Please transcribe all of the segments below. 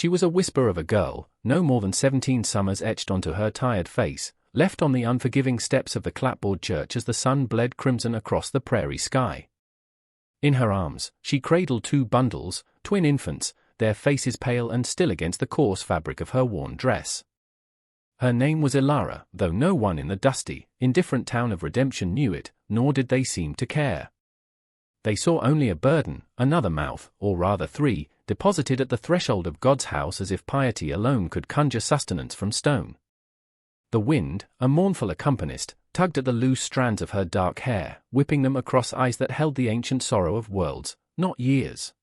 She was a whisper of a girl, no more than 17 summers etched onto her tired face, left on the unforgiving steps of the clapboard church as the sun bled crimson across the prairie sky. In her arms, she cradled 2 bundles, twin infants, their faces pale and still against the coarse fabric of her worn dress. Her name was Ilara, though no one in the dusty, indifferent town of Redemption knew it, nor did they seem to care. They saw only a burden, another mouth, or rather 3, deposited at the threshold of God's house as if piety alone could conjure sustenance from stone. The wind, a mournful accompanist, tugged at the loose strands of her dark hair, whipping them across eyes that held the ancient sorrow of worlds, not years.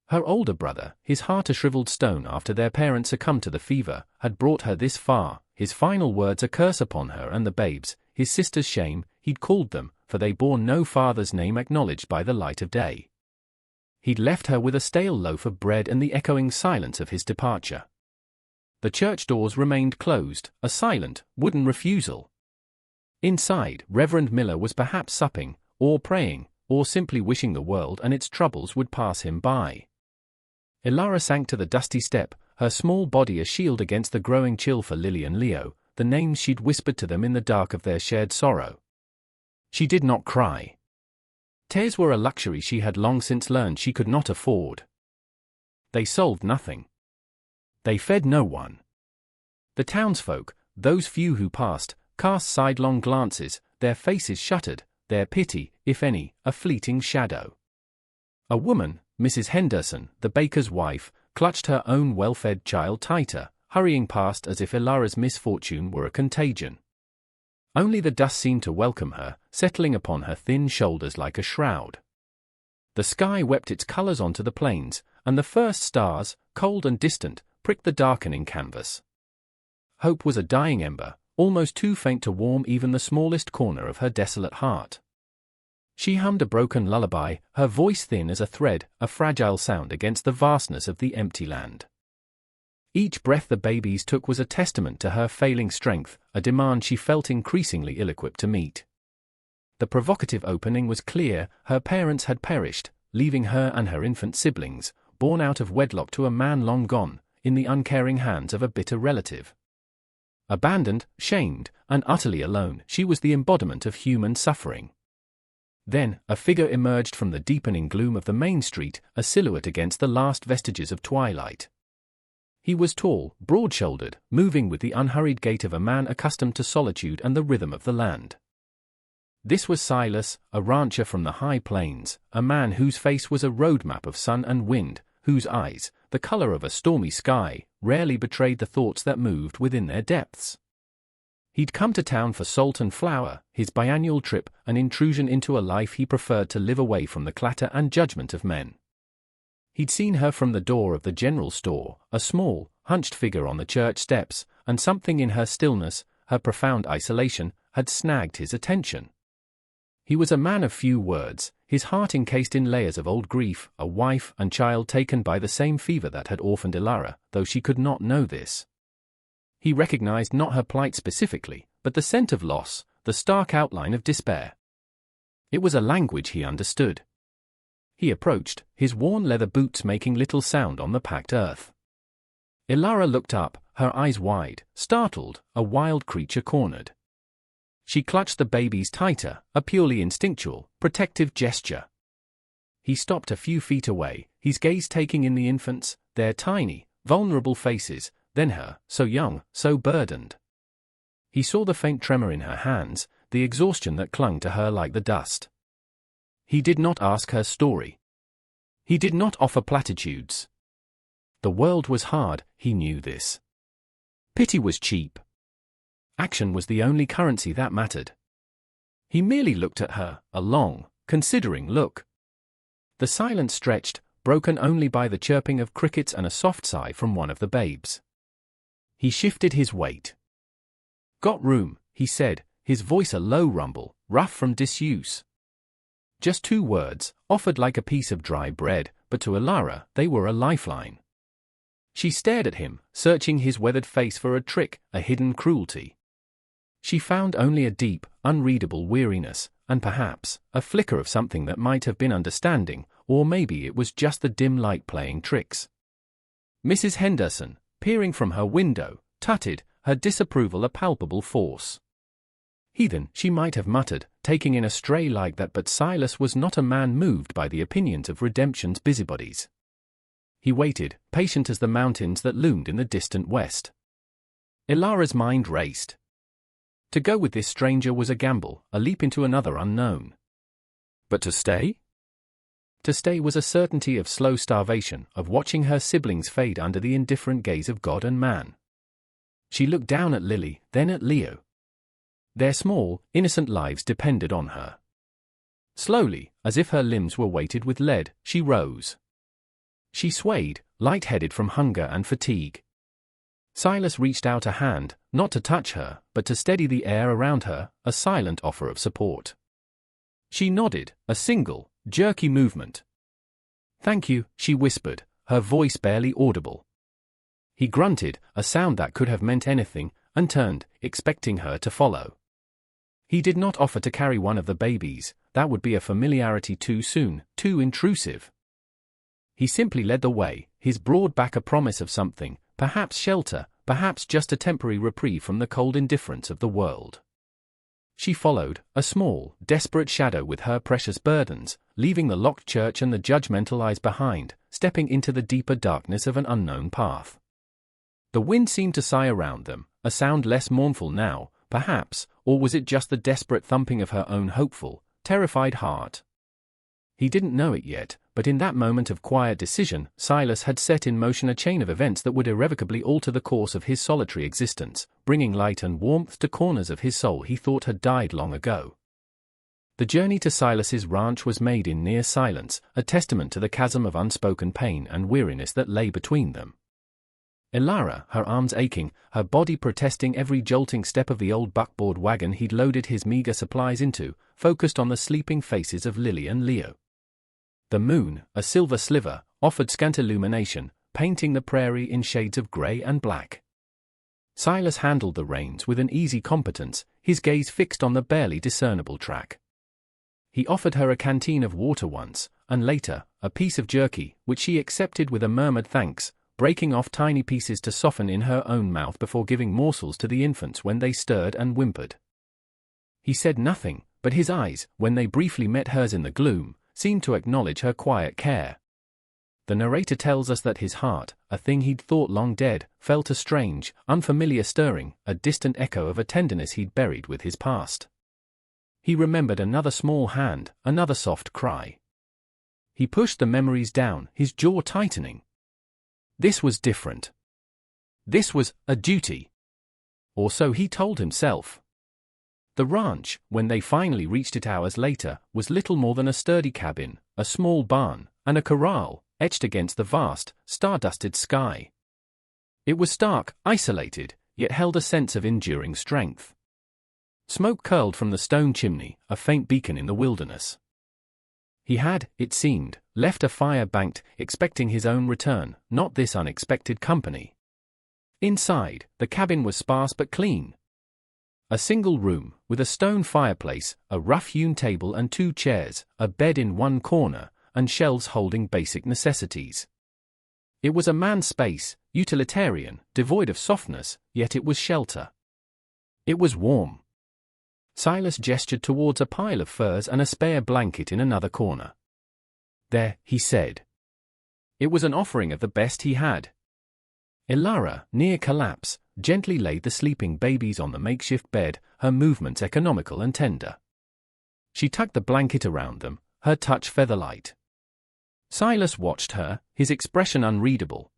Her older brother, his heart a shriveled stone after their parents succumbed to the fever, had brought her this far, his final words a curse upon her and the babes, his sister's shame, he'd called them, for they bore no father's name acknowledged by the light of day. He'd left her with a stale loaf of bread and the echoing silence of his departure. The church doors remained closed, a silent, wooden refusal. Inside, Reverend Miller was perhaps supping, or praying, or simply wishing the world and its troubles would pass him by. Ilara sank to the dusty step, her small body a shield against the growing chill for Lily and Leo, the names she'd whispered to them in the dark of their shared sorrow. She did not cry. Tears were a luxury she had long since learned she could not afford. They solved nothing. They fed no one. The townsfolk, those few who passed, cast sidelong glances, their faces shuttered, their pity, if any, a fleeting shadow. A woman, Mrs. Henderson, the baker's wife, clutched her own well-fed child tighter, hurrying past as if Ilara's misfortune were a contagion. Only the dust seemed to welcome her, settling upon her thin shoulders like a shroud. The sky wept its colors onto the plains, and the first stars, cold and distant, pricked the darkening canvas. Hope was a dying ember, almost too faint to warm even the smallest corner of her desolate heart. She hummed a broken lullaby, her voice thin as a thread, a fragile sound against the vastness of the empty land. Each breath the babies took was a testament to her failing strength, a demand she felt increasingly ill-equipped to meet. The provocative opening was clear: her parents had perished, leaving her and her infant siblings, born out of wedlock to a man long gone, in the uncaring hands of a bitter relative. Abandoned, shamed, and utterly alone, she was the embodiment of human suffering. Then, a figure emerged from the deepening gloom of the main street, a silhouette against the last vestiges of twilight. He was tall, broad-shouldered, moving with the unhurried gait of a man accustomed to solitude and the rhythm of the land. This was Silas, a rancher from the high plains, a man whose face was a road-map of sun and wind, whose eyes, the color of a stormy sky, rarely betrayed the thoughts that moved within their depths. He'd come to town for salt and flour, his biannual trip an intrusion into a life he preferred to live away from the clatter and judgment of men. He'd seen her from the door of the general store, a small, hunched figure on the church steps, and something in her stillness, her profound isolation, had snagged his attention. He was a man of few words, his heart encased in layers of old grief, a wife and child taken by the same fever that had orphaned Ilara, though she could not know this. He recognized not her plight specifically, but the scent of loss, the stark outline of despair. It was a language he understood. He approached, his worn leather boots making little sound on the packed earth. Ilara looked up, her eyes wide, startled, a wild creature cornered. She clutched the babies tighter, a purely instinctual, protective gesture. He stopped a few feet away, his gaze taking in the infants, their tiny, vulnerable faces, then her, so young, so burdened. He saw the faint tremor in her hands, the exhaustion that clung to her like the dust. He did not ask her story. He did not offer platitudes. The world was hard, he knew this. Pity was cheap. Action was the only currency that mattered. He merely looked at her, a long, considering look. The silence stretched, broken only by the chirping of crickets and a soft sigh from one of the babes. He shifted his weight. "Got room," he said, his voice a low rumble, rough from disuse. Just 2 words, offered like a piece of dry bread, but to Ilara they were a lifeline. She stared at him, searching his weathered face for a trick, a hidden cruelty. She found only a deep, unreadable weariness, and perhaps, a flicker of something that might have been understanding, or maybe it was just the dim light playing tricks. Mrs. Henderson, peering from her window, tutted, her disapproval a palpable force. Heathen, she might have muttered, taking in a stray like that, but Silas was not a man moved by the opinions of redemption's busybodies. He waited, patient as the mountains that loomed in the distant west. Ilara's mind raced. To go with this stranger was a gamble, a leap into another unknown. But to stay? To stay was a certainty of slow starvation, of watching her siblings fade under the indifferent gaze of God and man. She looked down at Lily, then at Leo. Their small, innocent lives depended on her. Slowly, as if her limbs were weighted with lead, she rose. She swayed, light-headed from hunger and fatigue. Silas reached out a hand, not to touch her, but to steady the air around her, a silent offer of support. She nodded, a single, jerky movement. "Thank you," she whispered, her voice barely audible. He grunted, a sound that could have meant anything, and turned, expecting her to follow. He did not offer to carry one of the babies, that would be a familiarity too soon, too intrusive. He simply led the way, his broad back a promise of something, perhaps shelter, perhaps just a temporary reprieve from the cold indifference of the world. She followed, a small, desperate shadow with her precious burdens, leaving the locked church and the judgmental eyes behind, stepping into the deeper darkness of an unknown path. The wind seemed to sigh around them, a sound less mournful now, perhaps, or was it just the desperate thumping of her own hopeful, terrified heart? He didn't know it yet, but in that moment of quiet decision, Silas had set in motion a chain of events that would irrevocably alter the course of his solitary existence, bringing light and warmth to corners of his soul he thought had died long ago. The journey to Silas's ranch was made in near silence, a testament to the chasm of unspoken pain and weariness that lay between them. Ilara, her arms aching, her body protesting every jolting step of the old buckboard wagon he'd loaded his meager supplies into, focused on the sleeping faces of Lily and Leo. The moon, a silver sliver, offered scant illumination, painting the prairie in shades of grey and black. Silas handled the reins with an easy competence, his gaze fixed on the barely discernible track. He offered her a canteen of water once, and later, a piece of jerky, which she accepted with a murmured thanks, breaking off tiny pieces to soften in her own mouth before giving morsels to the infants when they stirred and whimpered. He said nothing, but his eyes, when they briefly met hers in the gloom, seemed to acknowledge her quiet care. The narrator tells us that his heart, a thing he'd thought long dead, felt a strange, unfamiliar stirring, a distant echo of a tenderness he'd buried with his past. He remembered another small hand, another soft cry. He pushed the memories down, his jaw tightening. This was different. This was a duty. Or so he told himself. The ranch, when they finally reached it hours later, was little more than a sturdy cabin, a small barn, and a corral, etched against the vast, star-dusted sky. It was stark, isolated, yet held a sense of enduring strength. Smoke curled from the stone chimney, a faint beacon in the wilderness. He had, it seemed, left a fire banked, expecting his own return, not this unexpected company. Inside, the cabin was sparse but clean. A single room, with a stone fireplace, a rough-hewn table and 2 chairs, a bed in one corner, and shelves holding basic necessities. It was a man's space, utilitarian, devoid of softness, yet it was shelter. It was warm. Silas gestured towards a pile of furs and a spare blanket in another corner. "There," he said. It was an offering of the best he had. Ilara, near collapse, gently laid the sleeping babies on the makeshift bed, her movements economical and tender. She tucked the blanket around them, her touch feather-light. Silas watched her, his expression unreadable.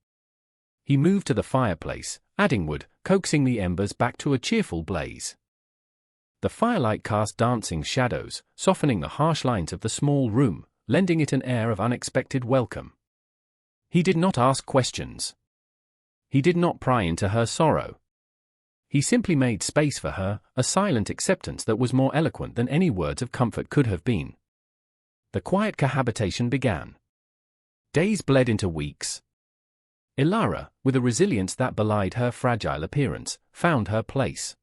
He moved to the fireplace, adding wood, coaxing the embers back to a cheerful blaze. The firelight cast dancing shadows, softening the harsh lines of the small room, lending it an air of unexpected welcome. He did not ask questions. He did not pry into her sorrow. He simply made space for her, a silent acceptance that was more eloquent than any words of comfort could have been. The quiet cohabitation began. Days bled into weeks. Ilara, with a resilience that belied her fragile appearance, found her place.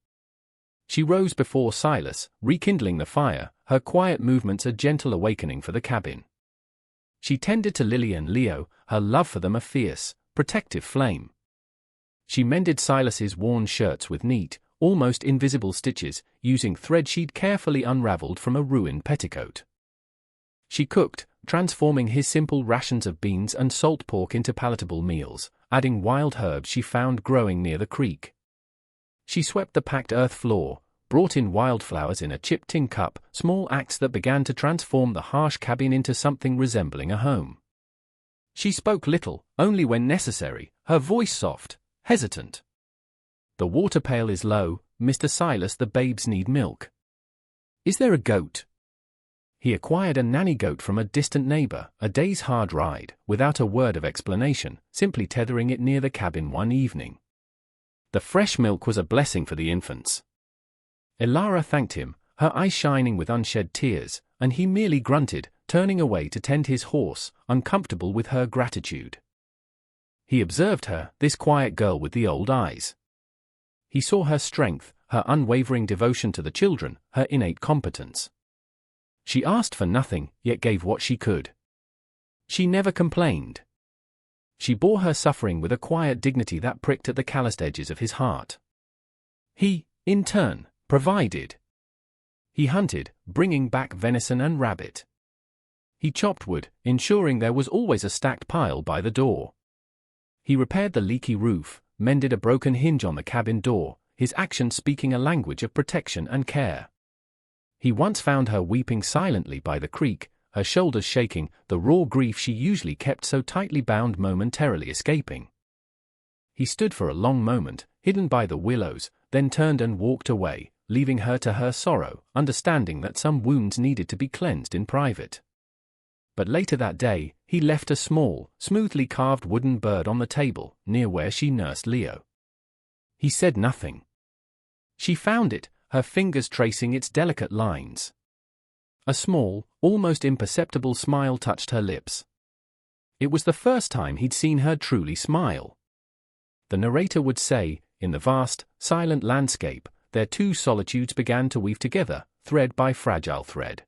She rose before Silas, rekindling the fire, her quiet movements a gentle awakening for the cabin. She tended to Lily and Leo, her love for them a fierce, protective flame. She mended Silas's worn shirts with neat, almost invisible stitches, using thread she'd carefully unraveled from a ruined petticoat. She cooked, transforming his simple rations of beans and salt pork into palatable meals, adding wild herbs she found growing near the creek. She swept the packed earth floor, brought in wildflowers in a chipped tin cup, small acts that began to transform the harsh cabin into something resembling a home. She spoke little, only when necessary, her voice soft, hesitant. "The water pail is low, Mr. Silas, the babes need milk. Is there a goat?" He acquired a nanny goat from a distant neighbor, a day's hard ride, without a word of explanation, simply tethering it near the cabin one evening. The fresh milk was a blessing for the infants. Elara thanked him, her eyes shining with unshed tears, and he merely grunted, turning away to tend his horse, uncomfortable with her gratitude. He observed her, this quiet girl with the old eyes. He saw her strength, her unwavering devotion to the children, her innate competence. She asked for nothing, yet gave what she could. She never complained. She bore her suffering with a quiet dignity that pricked at the calloused edges of his heart. He, in turn, provided. He hunted, bringing back venison and rabbit. He chopped wood, ensuring there was always a stacked pile by the door. He repaired the leaky roof, mended a broken hinge on the cabin door, his actions speaking a language of protection and care. He once found her weeping silently by the creek, her shoulders shaking, the raw grief she usually kept so tightly bound momentarily escaping. He stood for a long moment, hidden by the willows, then turned and walked away, leaving her to her sorrow, understanding that some wounds needed to be cleansed in private. But later that day, he left a small, smoothly carved wooden bird on the table, near where she nursed Leo. He said nothing. She found it, her fingers tracing its delicate lines. A small, almost imperceptible smile touched her lips. It was the first time he'd seen her truly smile. The narrator would say, in the vast, silent landscape, their two solitudes began to weave together, thread by fragile thread.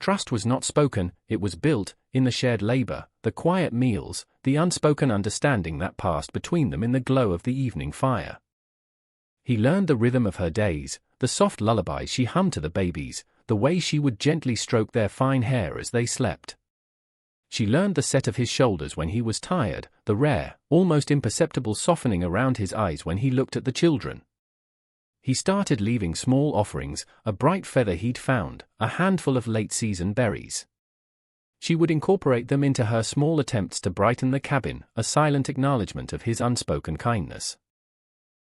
Trust was not spoken, it was built, in the shared labor, the quiet meals, the unspoken understanding that passed between them in the glow of the evening fire. He learned the rhythm of her days, the soft lullabies she hummed to the babies, the way she would gently stroke their fine hair as they slept. She learned the set of his shoulders when he was tired, the rare, almost imperceptible softening around his eyes when he looked at the children. He started leaving small offerings, a bright feather he'd found, a handful of late-season berries. She would incorporate them into her small attempts to brighten the cabin, a silent acknowledgement of his unspoken kindness.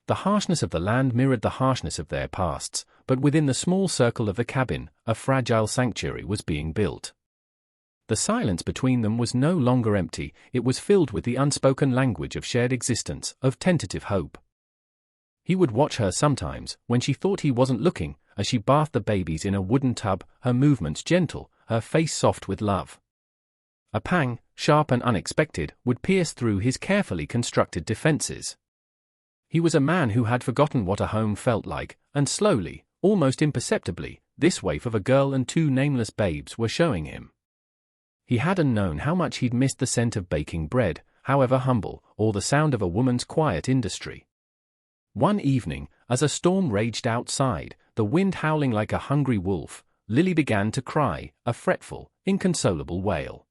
The harshness of the land mirrored the harshness of their pasts, but within the small circle of the cabin, a fragile sanctuary was being built. The silence between them was no longer empty, it was filled with the unspoken language of shared existence, of tentative hope. He would watch her sometimes, when she thought he wasn't looking, as she bathed the babies in a wooden tub, her movements gentle, her face soft with love. A pang, sharp and unexpected, would pierce through his carefully constructed defenses. He was a man who had forgotten what a home felt like, and slowly, almost imperceptibly, this waif of a girl and two nameless babes were showing him. He hadn't known how much he'd missed the scent of baking bread, however humble, or the sound of a woman's quiet industry. One evening, as a storm raged outside, the wind howling like a hungry wolf, Lily began to cry, a fretful, inconsolable wail.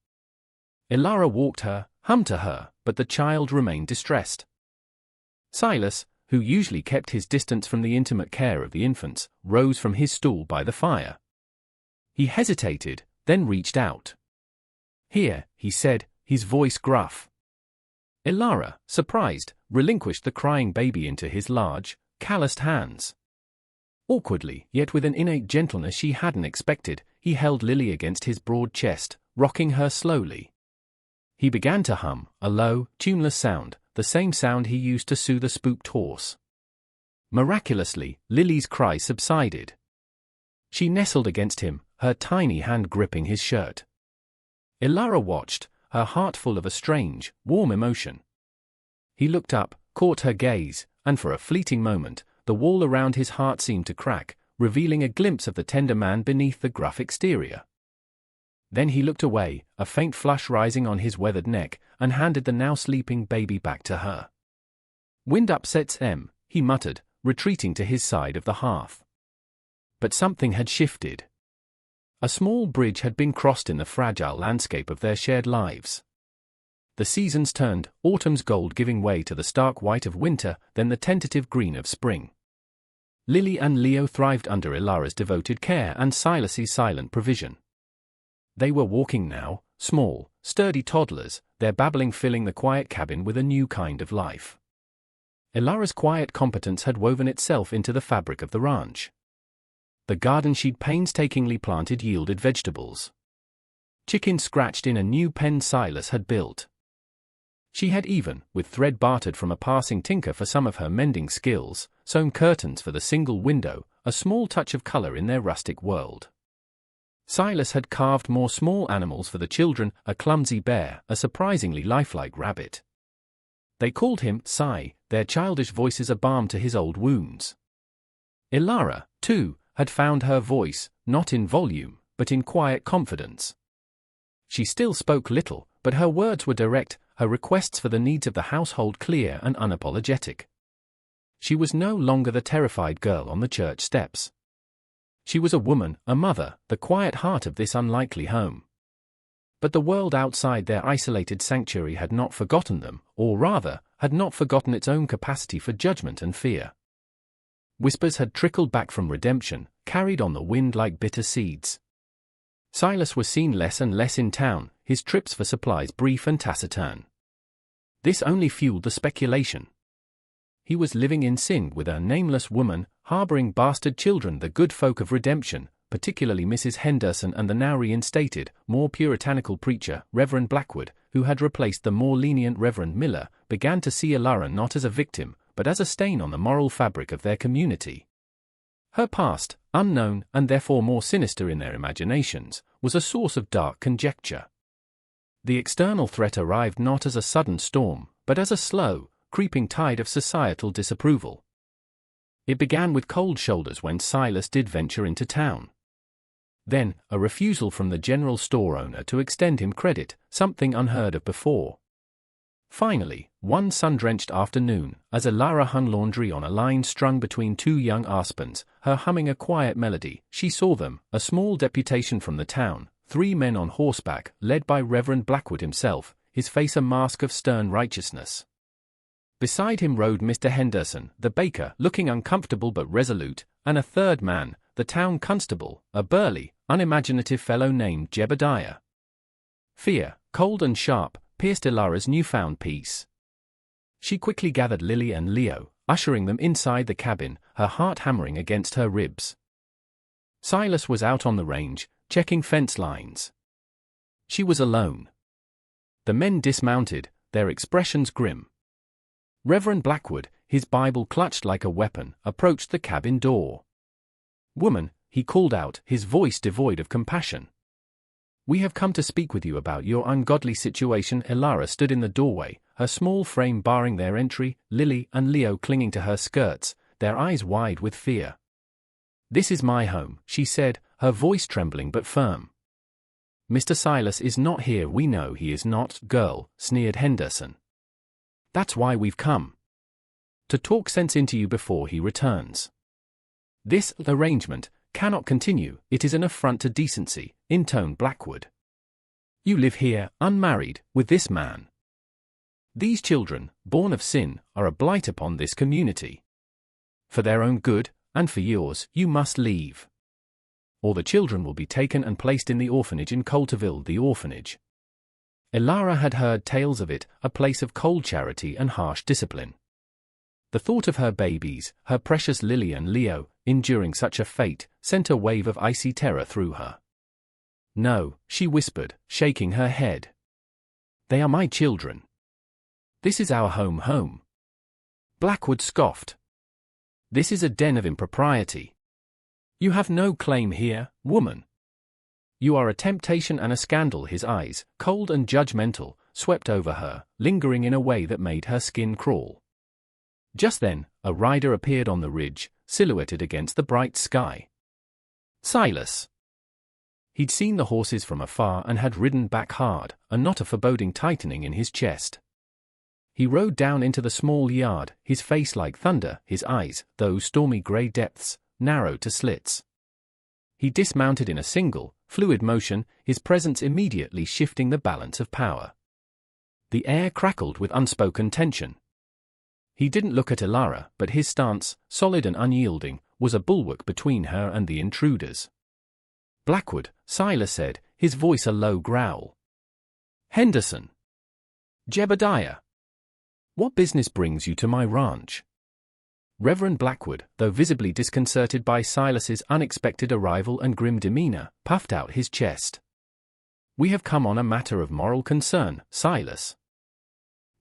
Elara walked her, hummed to her, but the child remained distressed. Silas, who usually kept his distance from the intimate care of the infants, rose from his stool by the fire. He hesitated, then reached out. "Here," he said, his voice gruff. Elara, surprised, relinquished the crying baby into his large, calloused hands. Awkwardly, yet with an innate gentleness she hadn't expected, he held Lily against his broad chest, rocking her slowly. He began to hum, a low, tuneless sound, the same sound he used to soothe a spooked horse. Miraculously, Lily's cry subsided. She nestled against him, her tiny hand gripping his shirt. Elara watched, her heart full of a strange, warm emotion. He looked up, caught her gaze, and for a fleeting moment, the wall around his heart seemed to crack, revealing a glimpse of the tender man beneath the gruff exterior. Then he looked away, a faint flush rising on his weathered neck, and handed the now sleeping baby back to her. "Wind upsets em," he muttered, retreating to his side of the hearth. But something had shifted. A small bridge had been crossed in the fragile landscape of their shared lives. The seasons turned, autumn's gold giving way to the stark white of winter, then the tentative green of spring. Lily and Leo thrived under Ilara's devoted care and Silas's silent provision. They were walking now, small, sturdy toddlers, their babbling filling the quiet cabin with a new kind of life. Ilara's quiet competence had woven itself into the fabric of the ranch. The garden she'd painstakingly planted yielded vegetables. Chickens scratched in a new pen Silas had built. She had even, with thread bartered from a passing tinker for some of her mending skills, sewn curtains for the single window, a small touch of color in their rustic world. Silas had carved more small animals for the children, a clumsy bear, a surprisingly lifelike rabbit. They called him Si, their childish voices a balm to his old wounds. Ilara, too, had found her voice, not in volume, but in quiet confidence. She still spoke little, but her words were direct, her requests for the needs of the household clear and unapologetic. She was no longer the terrified girl on the church steps. She was a woman, a mother, the quiet heart of this unlikely home. But the world outside their isolated sanctuary had not forgotten them, or rather, had not forgotten its own capacity for judgment and fear. Whispers had trickled back from redemption, carried on the wind like bitter seeds. Silas was seen less and less in town, his trips for supplies brief and taciturn. This only fueled the speculation. He was living in sin with a nameless woman, harboring bastard children, the good folk of redemption, particularly Mrs. Henderson and the now reinstated, more puritanical preacher, Reverend Blackwood, who had replaced the more lenient Reverend Miller, began to see Ilara not as a victim, but as a stain on the moral fabric of their community. Her past, unknown and therefore more sinister in their imaginations, was a source of dark conjecture. The external threat arrived not as a sudden storm, but as a slow, creeping tide of societal disapproval. It began with cold shoulders when Silas did venture into town. Then, a refusal from the general store owner to extend him credit, something unheard of before. Finally, one sun-drenched afternoon, as Ilara hung laundry on a line strung between two young aspens, her humming a quiet melody, she saw them, a small deputation from the town, 3 men on horseback, led by Reverend Blackwood himself, his face a mask of stern righteousness. Beside him rode Mr. Henderson, the baker, looking uncomfortable but resolute, and a third man, the town constable, a burly, unimaginative fellow named Jebediah. Fear, cold and sharp, pierced Ilara's newfound peace. She quickly gathered Lily and Leo, ushering them inside the cabin, her heart hammering against her ribs. Silas was out on the range, checking fence lines. She was alone. The men dismounted, their expressions grim. Reverend Blackwood, his Bible clutched like a weapon, approached the cabin door. "Woman," he called out, his voice devoid of compassion. "We have come to speak with you about your ungodly situation." Ilara stood in the doorway, her small frame barring their entry, Lily and Leo clinging to her skirts, their eyes wide with fear. "This is my home," she said, her voice trembling but firm. "Mr. Silas is not here." "We know he is not, girl," sneered Henderson. "That's why we've come. To talk sense into you before he returns. This arrangement cannot continue, it is an affront to decency," intoned Blackwood. "You live here, unmarried, with this man. These children, born of sin, are a blight upon this community. For their own good, and for yours, you must leave. Or the children will be taken and placed in the orphanage in Coulterville." The orphanage. Ilara had heard tales of it, a place of cold charity and harsh discipline. The thought of her babies, her precious Lily and Leo, enduring such a fate, sent a wave of icy terror through her. "No," she whispered, shaking her head. "They are my children. This is our home." Blackwood scoffed. "This is a den of impropriety. You have no claim here, woman. You are a temptation and a scandal." His eyes, cold and judgmental, swept over her, lingering in a way that made her skin crawl. Just then, a rider appeared on the ridge, silhouetted against the bright sky. "Silas!" He'd seen the horses from afar and had ridden back hard, a knot of foreboding tightening in his chest. He rode down into the small yard, his face like thunder, his eyes, those stormy grey depths, narrowed to slits. He dismounted in a single, fluid motion, his presence immediately shifting the balance of power. The air crackled with unspoken tension. He didn't look at Ilara, but his stance, solid and unyielding, was a bulwark between her and the intruders. "Blackwood," Silas said, his voice a low growl. "Henderson. Jebediah. What business brings you to my ranch?" Reverend Blackwood, though visibly disconcerted by Silas's unexpected arrival and grim demeanor, puffed out his chest. "We have come on a matter of moral concern, Silas.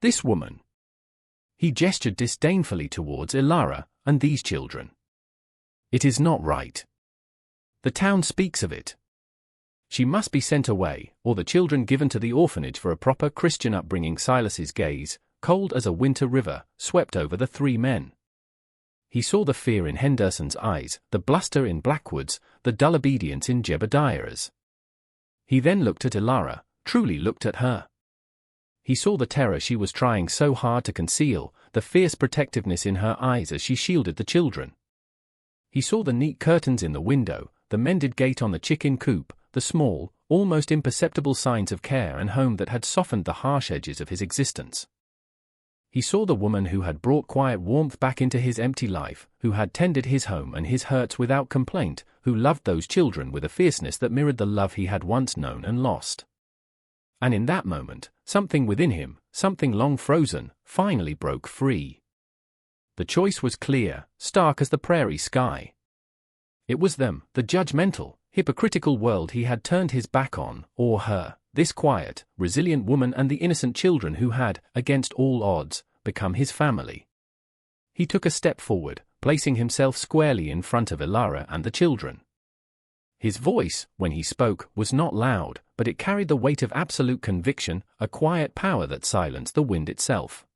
This woman." He gestured disdainfully towards Ilara, "and these children. It is not right. The town speaks of it. She must be sent away, or the children given to the orphanage for a proper Christian upbringing." Silas's gaze, cold as a winter river, swept over the three men. He saw the fear in Henderson's eyes, the bluster in Blackwood's, the dull obedience in Jebediah's. He then looked at Ilara, truly looked at her. He saw the terror she was trying so hard to conceal, the fierce protectiveness in her eyes as she shielded the children. He saw the neat curtains in the window, the mended gate on the chicken coop, the small, almost imperceptible signs of care and home that had softened the harsh edges of his existence. He saw the woman who had brought quiet warmth back into his empty life, who had tended his home and his hurts without complaint, who loved those children with a fierceness that mirrored the love he had once known and lost. And in that moment, something within him, something long frozen, finally broke free. The choice was clear, stark as the prairie sky. It was them, the judgmental, hypocritical world he had turned his back on, or her, this quiet, resilient woman, and the innocent children who had, against all odds, become his family. He took a step forward, placing himself squarely in front of Ilara and the children. His voice, when he spoke, was not loud, but it carried the weight of absolute conviction, a quiet power that silenced the wind itself.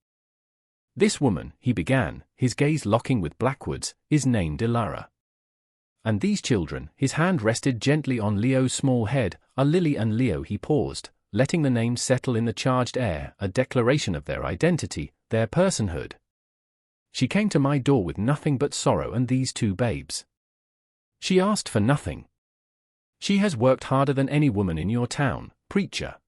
"This woman," he began, his gaze locking with Blackwood's, "is named Ilara. And these children," his hand rested gently on Leo's small head, "are Lily and Leo." He paused, letting the names settle in the charged air, a declaration of their identity, their personhood. "She came to my door with nothing but sorrow and these two babes. She asked for nothing. She has worked harder than any woman in your town, preacher.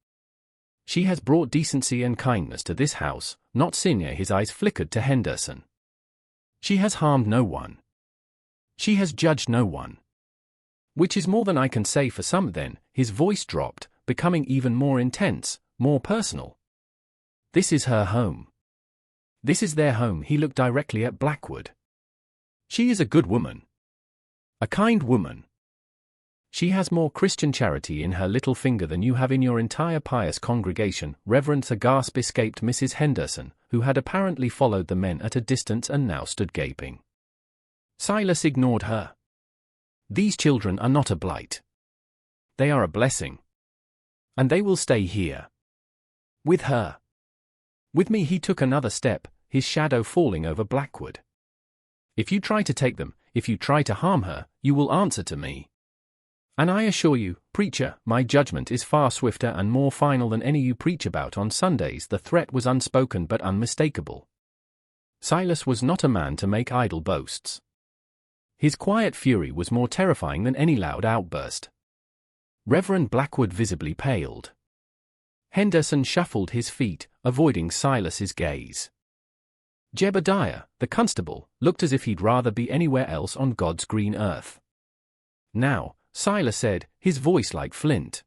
She has brought decency and kindness to this house, not sin." His eyes flickered to Henderson. "She has harmed no one. She has judged no one. Which is more than I can say for some." Then, his voice dropped, becoming even more intense, more personal. "This is her home. This is their home." He looked directly at Blackwood. "She is a good woman. A kind woman. She has more Christian charity in her little finger than you have in your entire pious congregation." Reverend, a gasp escaped Mrs. Henderson, who had apparently followed the men at a distance and now stood gaping. Silas ignored her. "These children are not a blight. They are a blessing. And they will stay here. With her. With me." He took another step, his shadow falling over Blackwood. "If you try to take them, if you try to harm her, you will answer to me. And I assure you, preacher, my judgment is far swifter and more final than any you preach about on Sundays." The threat was unspoken but unmistakable. Silas was not a man to make idle boasts. His quiet fury was more terrifying than any loud outburst. Reverend Blackwood visibly paled. Henderson shuffled his feet, avoiding Silas's gaze. Jebediah, the constable, looked as if he'd rather be anywhere else on God's green earth. "Now," Silas said, his voice like flint.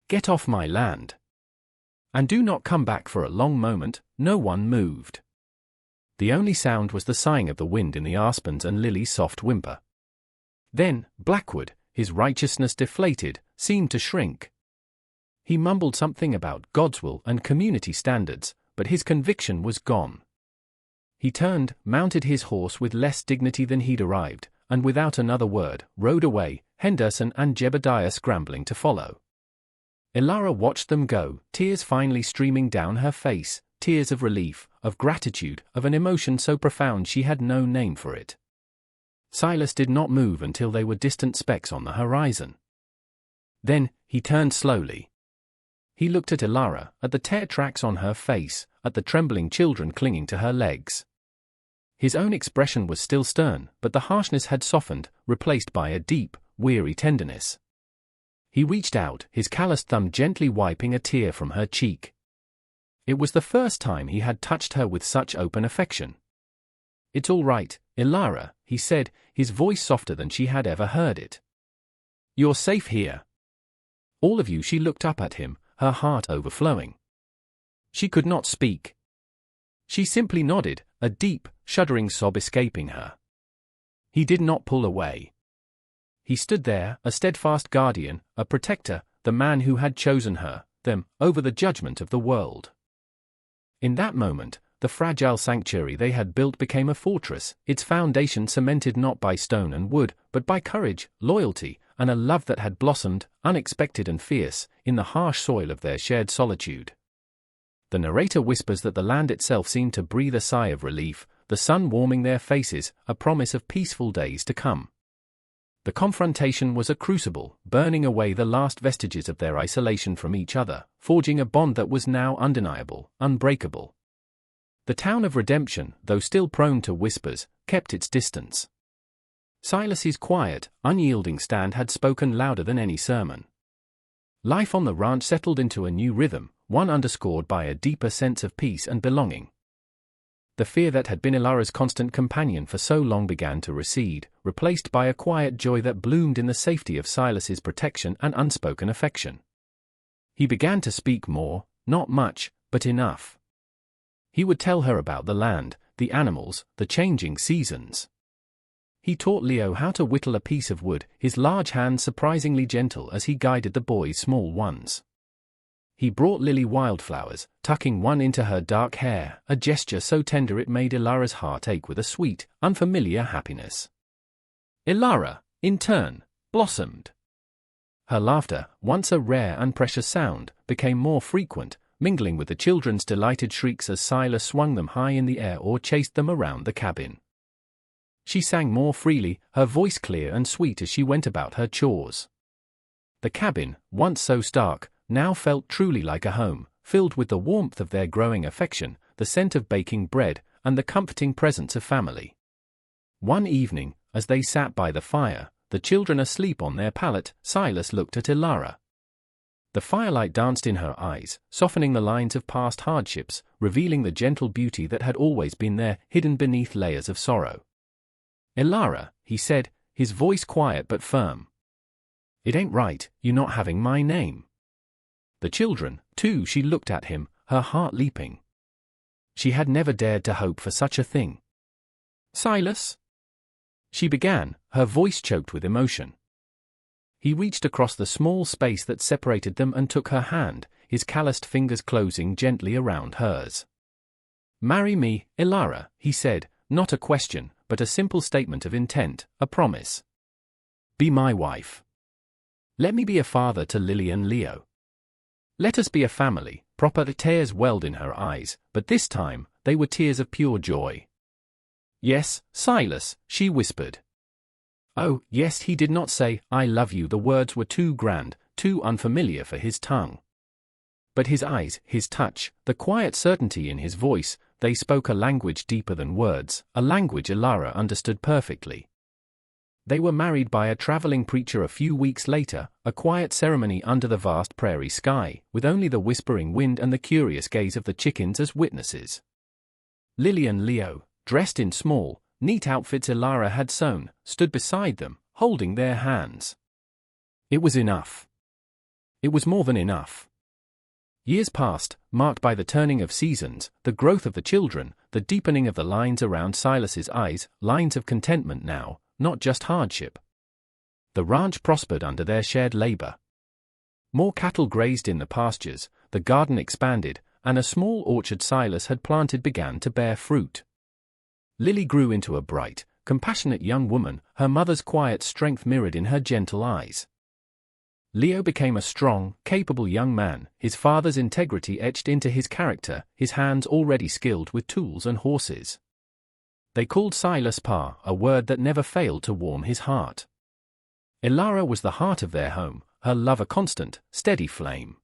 "Get off my land. And do not come back for a long moment." No one moved. The only sound was the sighing of the wind in the aspens and Lily's soft whimper. Then, Blackwood, his righteousness deflated, seemed to shrink. He mumbled something about God's will and community standards, but his conviction was gone. He turned, mounted his horse with less dignity than he'd arrived, and without another word, rode away, Henderson and Jebediah scrambling to follow. Ilara watched them go, tears finally streaming down her face, tears of relief, of gratitude, of an emotion so profound she had no name for it. Silas did not move until they were distant specks on the horizon. Then, he turned slowly. He looked at Ilara, at the tear tracks on her face, at the trembling children clinging to her legs. His own expression was still stern, but the harshness had softened, replaced by a deep, weary tenderness. He reached out, his calloused thumb gently wiping a tear from her cheek. It was the first time he had touched her with such open affection. "It's all right, Ilara," he said, his voice softer than she had ever heard it. "You're safe here." All of you. She looked up at him, her heart overflowing. She could not speak. She simply nodded, a deep, shuddering sob escaping her. He did not pull away. He stood there, a steadfast guardian, a protector, the man who had chosen her, them, over the judgment of the world. In that moment, the fragile sanctuary they had built became a fortress, its foundation cemented not by stone and wood, but by courage, loyalty, and a love that had blossomed, unexpected and fierce, in the harsh soil of their shared solitude. The narrator whispers that the land itself seemed to breathe a sigh of relief, the sun warming their faces, a promise of peaceful days to come. The confrontation was a crucible, burning away the last vestiges of their isolation from each other, forging a bond that was now undeniable, unbreakable. The town of Redemption, though still prone to whispers, kept its distance. Silas's quiet, unyielding stand had spoken louder than any sermon. Life on the ranch settled into a new rhythm, one underscored by a deeper sense of peace and belonging. The fear that had been Ilara's constant companion for so long began to recede, replaced by a quiet joy that bloomed in the safety of Silas's protection and unspoken affection. He began to speak more, not much, but enough. He would tell her about the land, the animals, the changing seasons. He taught Leo how to whittle a piece of wood, his large hands surprisingly gentle as he guided the boy's small ones. He brought Lily wildflowers, tucking one into her dark hair, a gesture so tender it made Ilara's heart ache with a sweet, unfamiliar happiness. Ilara, in turn, blossomed. Her laughter, once a rare and precious sound, became more frequent, mingling with the children's delighted shrieks as Silas swung them high in the air or chased them around the cabin. She sang more freely, her voice clear and sweet as she went about her chores. The cabin, once so stark, now felt truly like a home, filled with the warmth of their growing affection, the scent of baking bread, and the comforting presence of family. One evening, as they sat by the fire, the children asleep on their pallet, Silas looked at Ilara. The firelight danced in her eyes, softening the lines of past hardships, revealing the gentle beauty that had always been there, hidden beneath layers of sorrow. "Ilara," he said, his voice quiet but firm. "It ain't right, you not having my name." The children, too, she looked at him, her heart leaping. She had never dared to hope for such a thing. "Silas?" she began, her voice choked with emotion. He reached across the small space that separated them and took her hand, his calloused fingers closing gently around hers. "Marry me, Ilara," he said, not a question, but a simple statement of intent, a promise. "Be my wife. Let me be a father to Lily and Leo. Let us be a family." Proper tears welled in her eyes, but this time, they were tears of pure joy. "Yes, Silas," she whispered. Oh, yes, he did not say, "I love you." The words were too grand, too unfamiliar for his tongue. But his eyes, his touch, the quiet certainty in his voice, they spoke a language deeper than words, a language Ilara understood perfectly. They were married by a traveling preacher a few weeks later, a quiet ceremony under the vast prairie sky, with only the whispering wind and the curious gaze of the chickens as witnesses. Lily and Leo, dressed in small, neat outfits Ilara had sewn, stood beside them, holding their hands. It was enough. It was more than enough. Years passed, marked by the turning of seasons, the growth of the children, the deepening of the lines around Silas's eyes, lines of contentment now, not just hardship. The ranch prospered under their shared labor. More cattle grazed in the pastures, the garden expanded, and a small orchard Silas had planted began to bear fruit. Lily grew into a bright, compassionate young woman, her mother's quiet strength mirrored in her gentle eyes. Leo became a strong, capable young man, his father's integrity etched into his character, his hands already skilled with tools and horses. They called Silas Pa, a word that never failed to warm his heart. Ilara was the heart of their home, her love a constant, steady flame.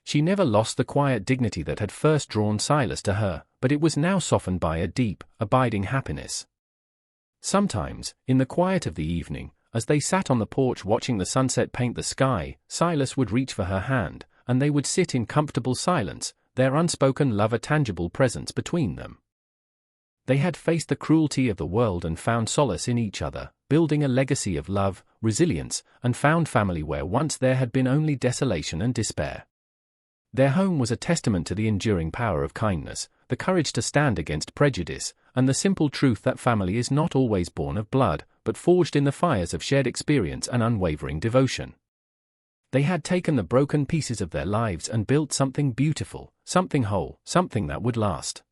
She never lost the quiet dignity that had first drawn Silas to her, but it was now softened by a deep, abiding happiness. Sometimes, in the quiet of the evening, as they sat on the porch watching the sunset paint the sky, Silas would reach for her hand, and they would sit in comfortable silence, their unspoken love a tangible presence between them. They had faced the cruelty of the world and found solace in each other, building a legacy of love, resilience, and found family where once there had been only desolation and despair. Their home was a testament to the enduring power of kindness, the courage to stand against prejudice, and the simple truth that family is not always born of blood, but forged in the fires of shared experience and unwavering devotion. They had taken the broken pieces of their lives and built something beautiful, something whole, something that would last.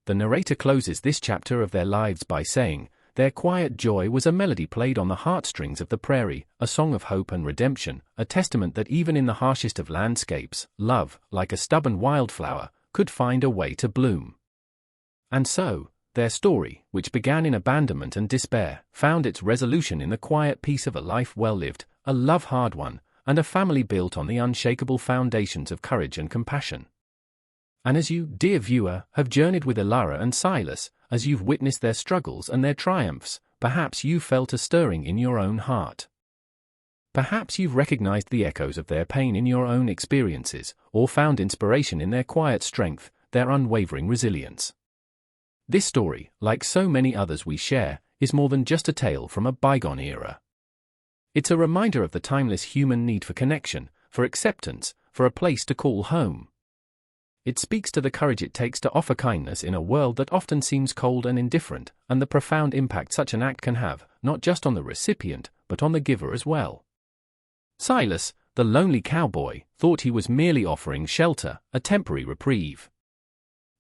The narrator closes this chapter of their lives by saying, "Their quiet joy was a melody played on the heartstrings of the prairie, a song of hope and redemption, a testament that even in the harshest of landscapes, love, like a stubborn wildflower, could find a way to bloom." And so, their story, which began in abandonment and despair, found its resolution in the quiet peace of a life well lived, a love hard won, and a family built on the unshakable foundations of courage and compassion. And as you, dear viewer, have journeyed with Elara and Silas, as you've witnessed their struggles and their triumphs, perhaps you've felt a stirring in your own heart. Perhaps you've recognized the echoes of their pain in your own experiences, or found inspiration in their quiet strength, their unwavering resilience. This story, like so many others we share, is more than just a tale from a bygone era. It's a reminder of the timeless human need for connection, for acceptance, for a place to call home. It speaks to the courage it takes to offer kindness in a world that often seems cold and indifferent, and the profound impact such an act can have, not just on the recipient, but on the giver as well. Silas, the lonely cowboy, thought he was merely offering shelter, a temporary reprieve.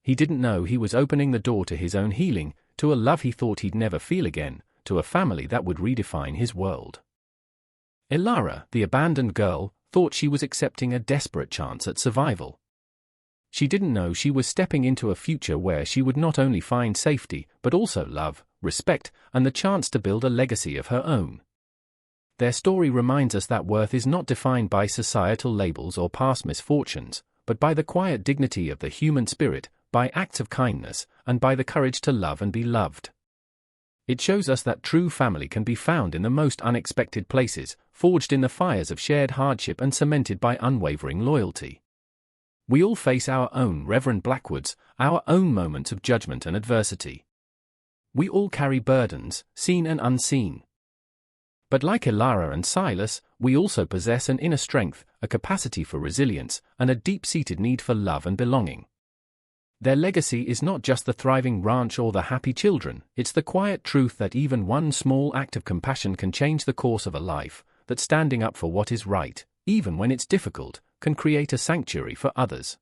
He didn't know he was opening the door to his own healing, to a love he thought he'd never feel again, to a family that would redefine his world. Elara, the abandoned girl, thought she was accepting a desperate chance at survival. She didn't know she was stepping into a future where she would not only find safety, but also love, respect, and the chance to build a legacy of her own. Their story reminds us that worth is not defined by societal labels or past misfortunes, but by the quiet dignity of the human spirit, by acts of kindness, and by the courage to love and be loved. It shows us that true family can be found in the most unexpected places, forged in the fires of shared hardship and cemented by unwavering loyalty. We all face our own Reverend Blackwoods, our own moments of judgment and adversity. We all carry burdens, seen and unseen. But like Elara and Silas, we also possess an inner strength, a capacity for resilience, and a deep-seated need for love and belonging. Their legacy is not just the thriving ranch or the happy children, it's the quiet truth that even one small act of compassion can change the course of a life, that standing up for what is right, even when it's difficult, can create a sanctuary for others.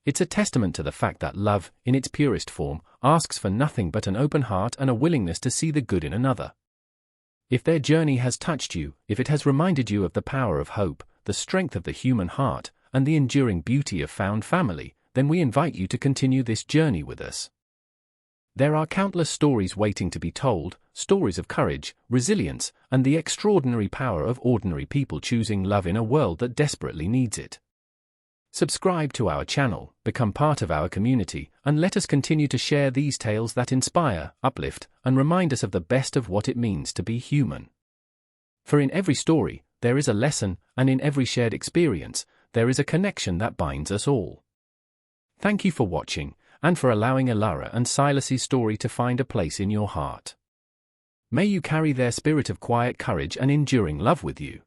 It's a testament to the fact that love, in its purest form, asks for nothing but an open heart and a willingness to see the good in another. If their journey has touched you, if it has reminded you of the power of hope, the strength of the human heart, and the enduring beauty of found family, then we invite you to continue this journey with us. There are countless stories waiting to be told, stories of courage, resilience, and the extraordinary power of ordinary people choosing love in a world that desperately needs it. Subscribe to our channel, become part of our community, and let us continue to share these tales that inspire, uplift, and remind us of the best of what it means to be human. For in every story, there is a lesson, and in every shared experience, there is a connection that binds us all. Thank you for watching, and for allowing Elara and Silas's story to find a place in your heart. May you carry their spirit of quiet courage and enduring love with you.